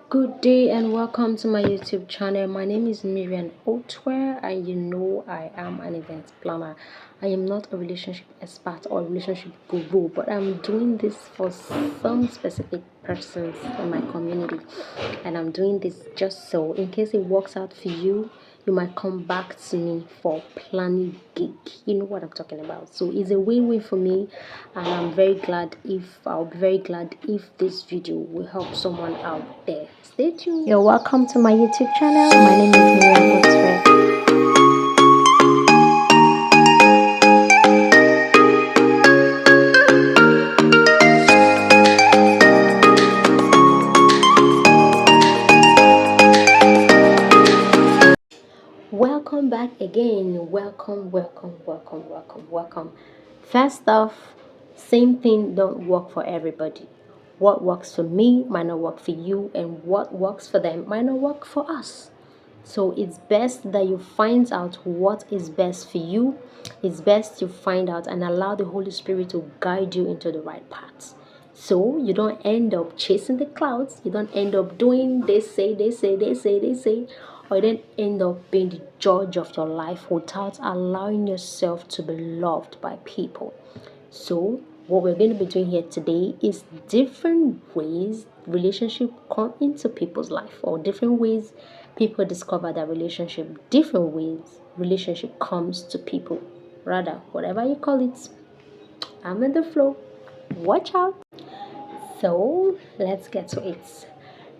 Good day and welcome to my YouTube channel. My name is Miriam Otware, and you know I am an event planner. I am not a relationship expert or relationship guru, but I'm doing this for some specific persons in my community, and I'm doing this just so in case it works out for you, you might come back to me for planning gig. You know what I'm talking about. So it's a win-win for me, and I'll be very glad if this video will help someone out there. Stay tuned. You're welcome to my YouTube channel. My name is Miriam Otware. Welcome back again. Welcome. First off, same thing don't work for everybody. What works for me might not work for you, and what works for them might not work for us. So it's best that you find out what is best for you. It's best you find out and allow the Holy Spirit to guide you into the right path. So you don't end up chasing the clouds. You don't end up doing they say, or you don't end up being the judge of your life without allowing yourself to be loved by people. So what we're going to be doing here today is different ways relationship come into people's life, or different ways people discover that relationship, different ways relationship comes to people. Rather, whatever you call it, I'm in the flow. Watch out. So let's get to it.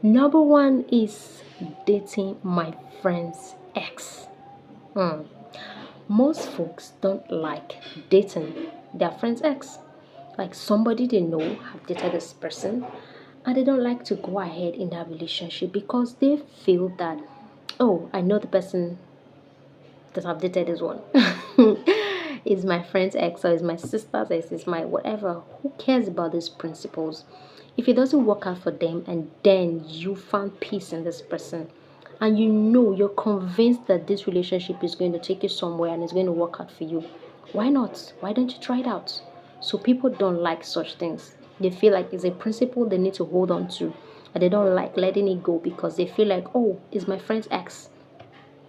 Number one is dating my friend's ex. Most folks don't like dating their friend's ex. Like somebody they know have dated this person, and they don't like to go ahead in that relationship because they feel that, oh, I know the person that I've dated is one. Is my friend's ex, or is my sister's ex, is my whatever. Who cares about these principles? If it doesn't work out for them, and then you found peace in this person, and you know you're convinced that this relationship is going to take you somewhere and it's going to work out for you, why not? Why don't you try it out? So people don't like such things. They feel like it's a principle they need to hold on to, and they don't like letting it go because they feel like, oh, it's my friend's ex.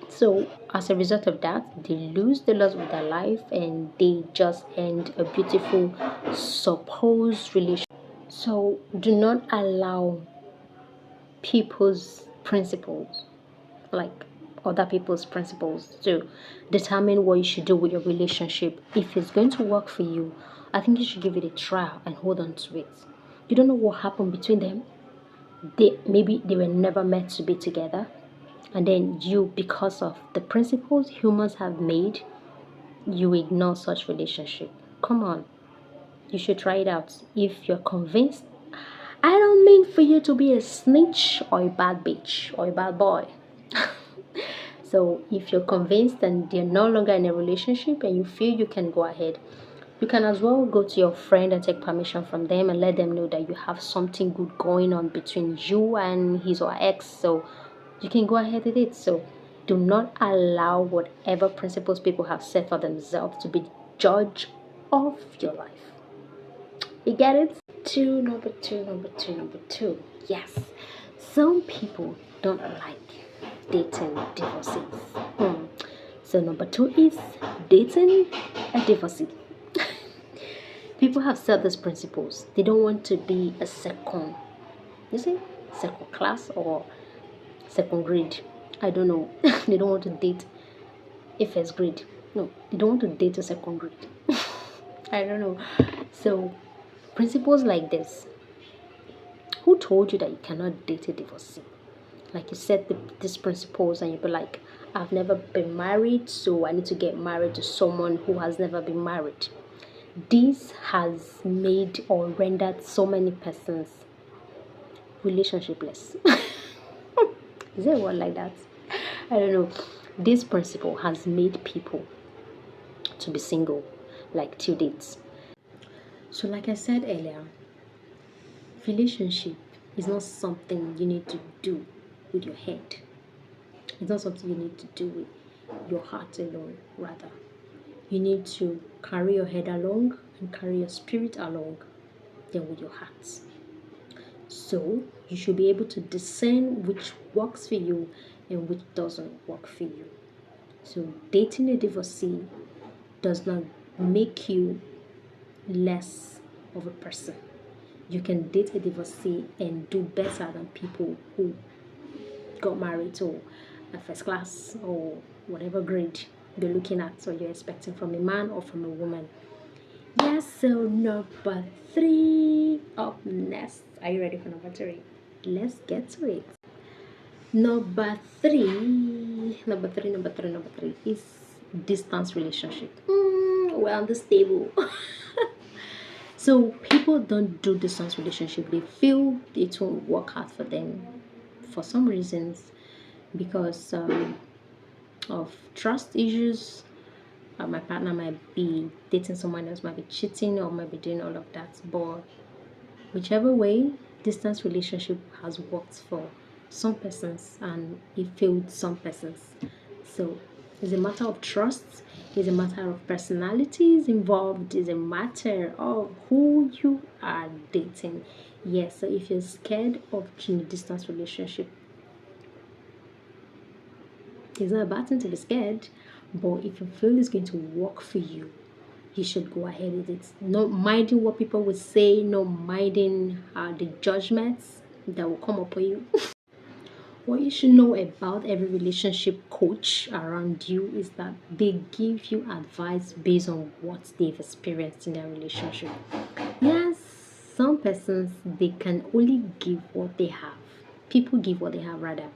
So as a result of that, they lose the love of their life, and they just end a beautiful supposed relationship. So do not allow people's principles, like other people's principles, to determine what you should do with your relationship. If it's going to work for you, I think you should give it a try and hold on to it. You don't know what happened between them. Maybe they were never meant to be together, and then you, because of the principles humans have made, you ignore such relationship. Come on, you should try it out. If you're convinced, I don't mean for you to be a snitch or a bad bitch or a bad boy. So if you're convinced and they're no longer in a relationship and you feel you can go ahead, you can as well go to your friend and take permission from them and let them know that you have something good going on between you and his or her ex. So you can go ahead with it. So do not allow whatever principles people have set for themselves to be the judge of your life. You get it? Number two. Yes. Some people don't like dating divorcees. So number two is dating a divorcee. People have set these principles. They don't want to be a second, you see, second class or second grade. I don't know. They don't want to date a first grade. No, they don't want to date a second grade. I don't know. So principles like this. Who told you that you cannot date a divorcee? Like you set these principles and you be like, I've never been married, so I need to get married to someone who has never been married. This has made or rendered so many persons relationshipless. Is there a word like that? I don't know. This principle has made people to be single, like till dates. So, like I said earlier, relationship is not something you need to do with your head. It's not something you need to do with your heart alone, rather. You need to carry your head along and carry your spirit along, then with your heart. So you should be able to discern which works for you and which doesn't work for you. So dating a divorcee does not make you less of a person. You can date a divorcee and do better than people who got married to a first class or whatever grade you're looking at or you're expecting from a man or from a woman. Yes, so number three up next. Are you ready for number three? Let's get to it. Number three is distance relationship. We're on this table. So people don't do distance relationship. They feel it won't work out for them for some reasons because of trust issues. My partner might be dating someone else, might be cheating, or might be doing all of that. But whichever way, distance relationship has worked for some persons and it failed some persons. So it's a matter of trust, it's a matter of personalities involved, it's a matter of who you are dating. Yes, so if you're scared of in a distance relationship, it's not a bad thing to be scared, but if you feel it's going to work for you, you should go ahead with it. Not minding what people will say, not minding the judgments that will come upon you. What you should know about every relationship coach around you is that they give you advice based on what they've experienced in their relationship. Yes, some persons they can only give what they have. People give what they have rather.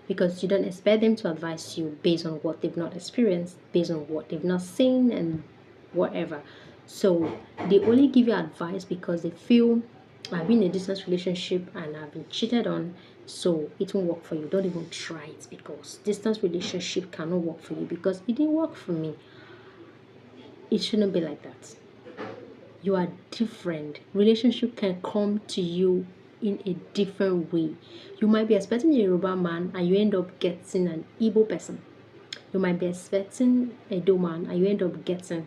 Because you don't expect them to advise you based on what they've not experienced, based on what they've not seen and whatever. So they only give you advice because they feel I've been in a distance relationship and I've been cheated on, so it won't work for you. Don't even try it because distance relationship cannot work for you because it didn't work for me. It shouldn't be like that. You are different. Relationship can come to you in a different way. You might be expecting a Yoruba man and you end up getting an Igbo person. You might be expecting a Edo man and you end up getting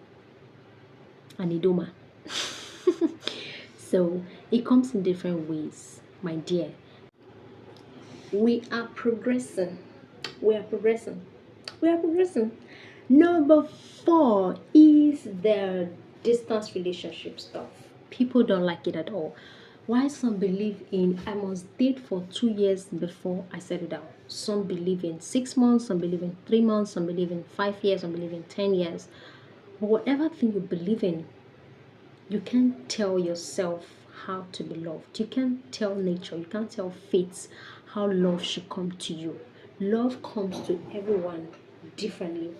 an Idoma. So it comes in different ways, my dear. We are progressing. We are progressing. We are progressing. Number four is the distance relationship stuff. People don't like it at all. Why some believe in I must date for 2 years before I settle down. Some believe in 6 months, some believe in 3 months, some believe in 5 years, some believe in 10 years. But whatever thing you believe in, you can't tell yourself how to be loved. You can't tell nature, you can't tell fate how love should come to you. Love comes to everyone differently.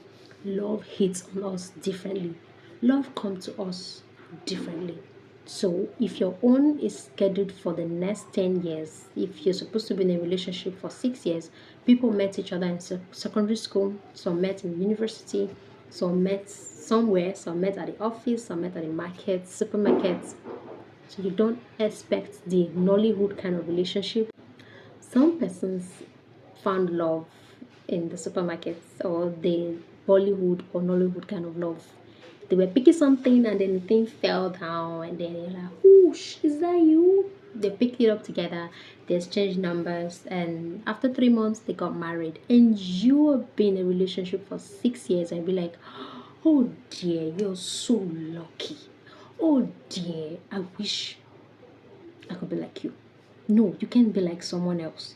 Love hits on us differently. Love comes to us differently. So if your own is scheduled for the next 10 years, if you're supposed to be in a relationship for 6 years, people met each other in secondary school, some met in university, some met somewhere, some met at the office, some met at the market, supermarkets. So you don't expect the Nollywood kind of relationship. Some persons found love in the supermarkets or the Bollywood or Nollywood kind of love. They were picking something and then the thing fell down and then they're like, whoosh, is that you? They picked it up together, they exchanged numbers, and after 3 months they got married. And you have been in a relationship for 6 years and be like, oh dear, you're so lucky. Oh dear, I wish I could be like you. No, you can't be like someone else.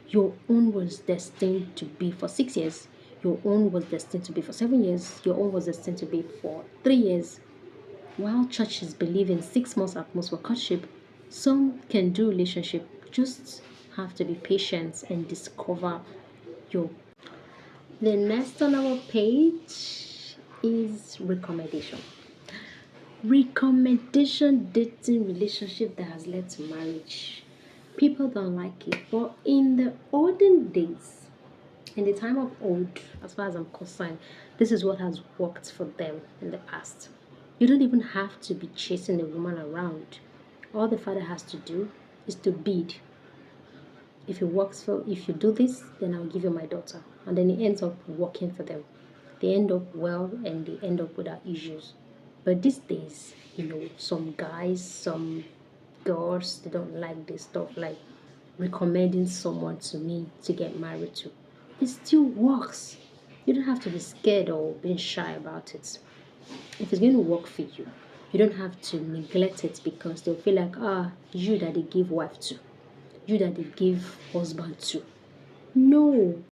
Your own was destined to be for 6 years. Your own was destined to be for 7 years. Your own was destined to be for 3 years. While churches believe in 6 months at most for courtship, some can do relationship. Just have to be patient and discover your. The next on our page is recommendation. Recommendation dating relationship that has led to marriage. People don't like it, but in the olden days, in the time of old, as far as I'm concerned, this is what has worked for them in the past. You don't even have to be chasing a woman around. All the father has to do is to bid. If you do this, then I'll give you my daughter. And then it ends up working for them. They end up well and they end up without issues. But these days, some guys, some girls, they don't like this stuff like recommending someone to me to get married to. It still works. You don't have to be scared or being shy about it. If it's going to work for you, you don't have to neglect it because they'll feel like, you that they give wife to, you that they give husband to. No.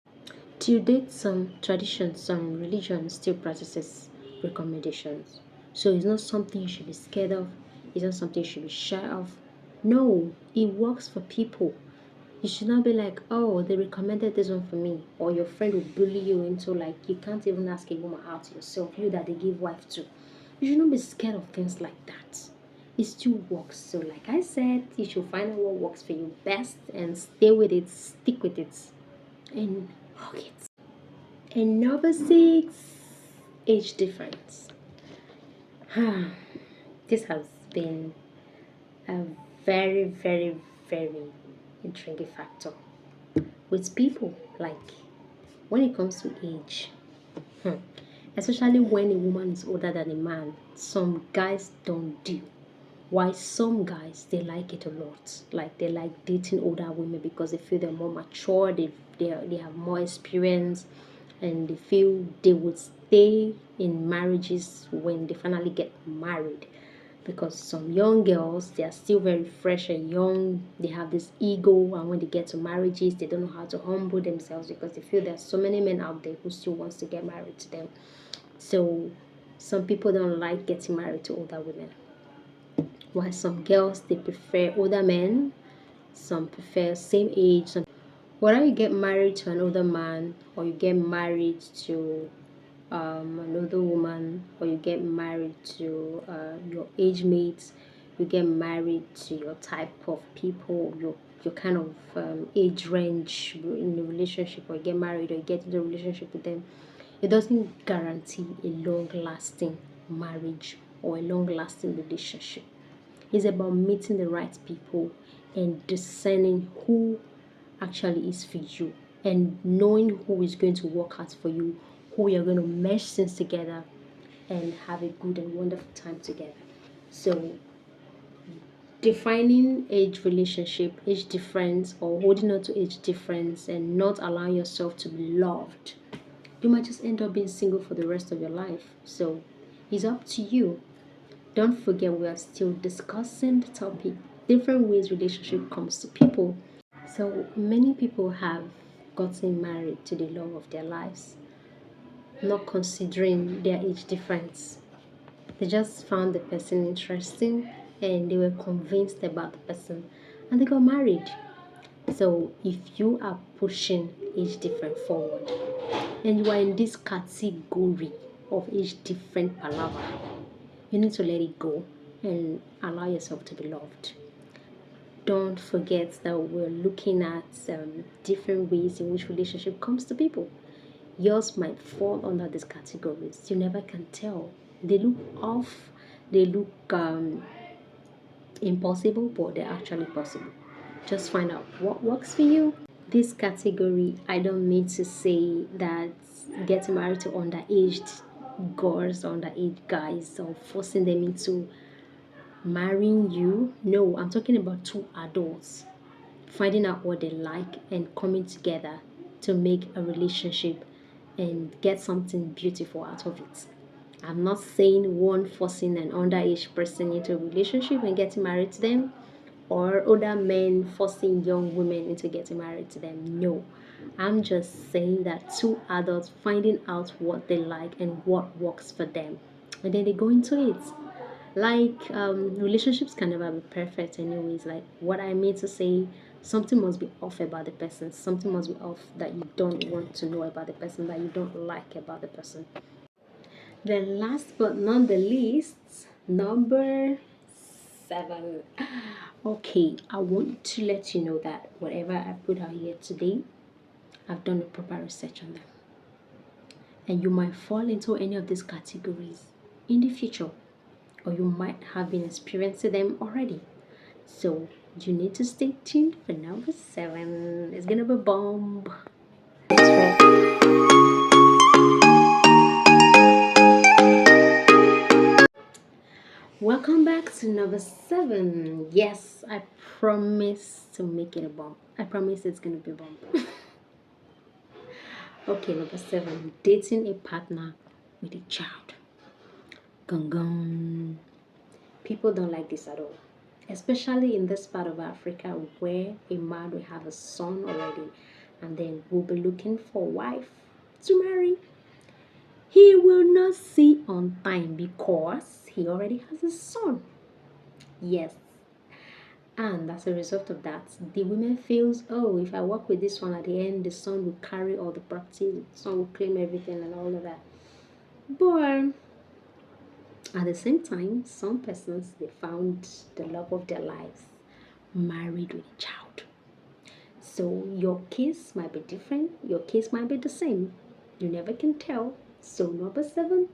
Till date, some traditions, some religions still practices recommendations. So it's not something you should be scared of. It's not something you should be shy of. No, it works for people. You should not be like, oh, they recommended this one for me, or your friend will bully you into like you can't even ask a woman out yourself, you that they give wife to. You should not be scared of things like that. It still works. So, like I said, you should find out what works for you best and stay with it, stick with it, and hug it. And number six, age difference. This has been a very, very, very intriguing factor with people. Like when it comes to age, especially when a woman is older than a man, some guys don't do. Why some guys they like it a lot. Like they like dating older women because they feel they're more mature, they have more experience, and they feel they would stay in marriages when they finally get married. Because some young girls they are still very fresh and young, they have this ego, and when they get to marriages they don't know how to humble themselves because they feel there's so many men out there who still wants to get married to them. So some people don't like getting married to older women, while some girls they prefer older men, some prefer same age. Whether you get married to an older man or you get married to an older woman, or you get married to your age mates, you get married to your type of people, your kind of age range in a relationship, or you get married or you get into a relationship with them, it doesn't guarantee a long lasting marriage or a long lasting relationship. It's about meeting the right people and discerning who actually is for you and knowing who is going to work out for you, who you're going to mesh things together and have a good and wonderful time together. So, defining age relationship, age difference, or holding on to age difference and not allowing yourself to be loved, you might just end up being single for the rest of your life. So, it's up to you. Don't forget, we are still discussing the topic different ways relationship comes to people. So many people have gotten married to the love of their lives, not considering their age difference. They just found the person interesting and they were convinced about the person and they got married. So if you are pushing age different forward and you are in this category of age different palaver, you need to let it go and allow yourself to be loved. Don't forget that we're looking at different ways in which relationship comes to people. Yours might fall under these categories. You never can tell. They look off, they look impossible, but they're actually possible. Just find out what works for you. This category, I don't mean to say that getting married to underaged girls, underage guys, or forcing them into marrying you. No, I'm talking about two adults finding out what they like and coming together to make a relationship and get something beautiful out of it. I'm not saying one forcing an underage person into a relationship and getting married to them, or older men forcing young women into getting married to them. No, I'm just saying that two adults finding out what they like and what works for them, and then they go into it. Like relationships can never be perfect anyways. Like what I mean to say, something must be off about the person, something must be off that you don't want to know about the person, that you don't like about the person. Then last but not the least, number seven. Okay, I want to let you know that whatever I put out here today, I've done a proper research on them, and you might fall into any of these categories in the future, or you might have been experiencing them already. So you need to stay tuned for number seven. It's gonna be a bomb. That's right. Welcome back to number 7. Yes, I promise to make it a bomb. I promise it's gonna be a bomb. Okay, number 7. Dating a partner with a child. Gung gung. People don't like this at all. Especially in this part of Africa where a man will have a son already and then will be looking for a wife to marry. He will not see on time because he already has a son. Yes. And as a result of that, the women feels, oh, if I work with this one at the end, the son will carry all the property, the son will claim everything and all of that. But at the same time, some persons they found the love of their lives married with a child. So your case might be different, your case might be the same. You never can tell. So number 7,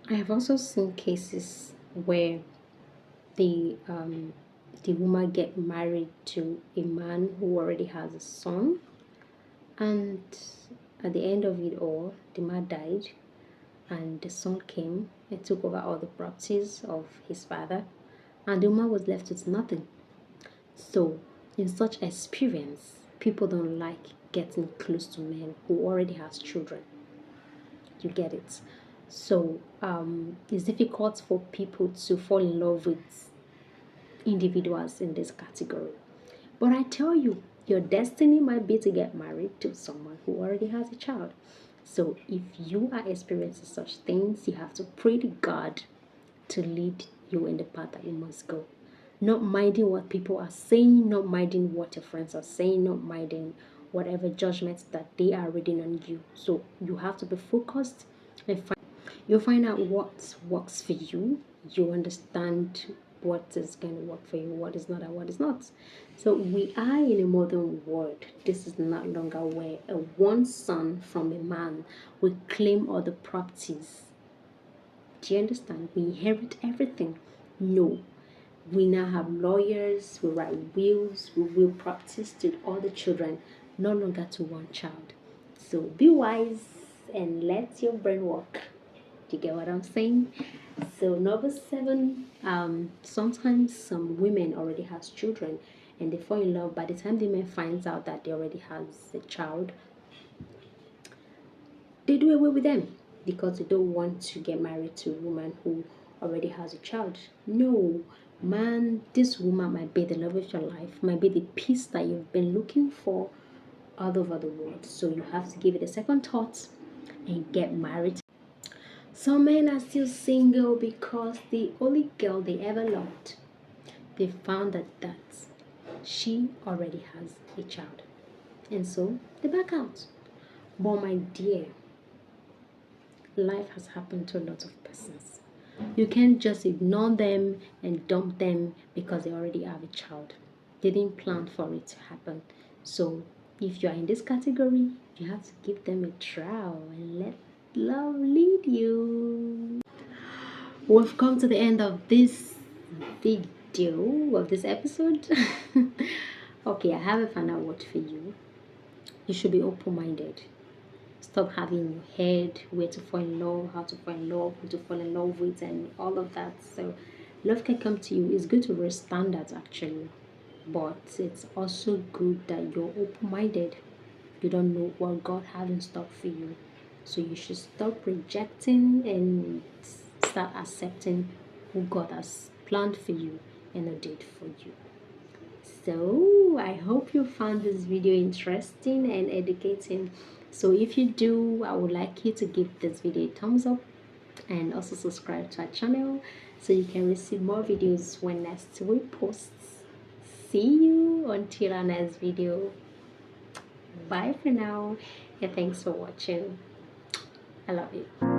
I have also seen cases where the woman get married to a man who already has a son, and at the end of it all, the man died, and the son came and took over all the properties of his father, and the woman was left with nothing. So, in such experience, people don't like getting close to men who already has children. You get it? So, it's difficult for people to fall in love with individuals in this category. But I tell you, your destiny might be to get married to someone who already has a child. So if you are experiencing such things, you have to pray to God to lead you in the path that you must go. Not minding what people are saying, not minding what your friends are saying, not minding whatever judgments that they are reading on you. So you have to be focused and you'll find out what works for you. You understand what is going to work for you, what is not, and what is not. So we are in a modern world. This is not longer where a one son from a man will claim all the properties. Do you understand? We inherit everything. No. We now have lawyers, we write wills, we will properties to all the children, no longer to one child. So be wise and let your brain work. Do you get what I'm saying? So number 7, sometimes some women already has children and they fall in love. By the time the man finds out that they already has a child, they do away with them because they don't want to get married to a woman who already has a child. No, man, this woman might be the love of your life, might be the peace that you've been looking for all over the world. So you have to give it a second thought and get married. Some men are still single because the only girl they ever loved, they found that she already has a child. And so they back out. But my dear, life has happened to a lot of persons. You can't just ignore them and dump them because they already have a child. They didn't plan for it to happen. So if you are in this category, you have to give them a trial and let love lead you. We've come to the end of this video, of this episode. Okay, I have a final word for you. You should be open-minded. Stop having in your head where to fall in love, how to fall in love, who to fall in love with, and all of that. So love can come to you. It's good to raise standards actually, but it's also good that you're open-minded. You don't know what God has in stock for you, so you should stop rejecting and start accepting who God has planned for you and did for you. So I hope you found this video interesting and educating. So if you do, I would like you to give this video a thumbs up and also subscribe to our channel so you can receive more videos when next we post. See you until our next video. Bye for now and thanks for watching. I love you.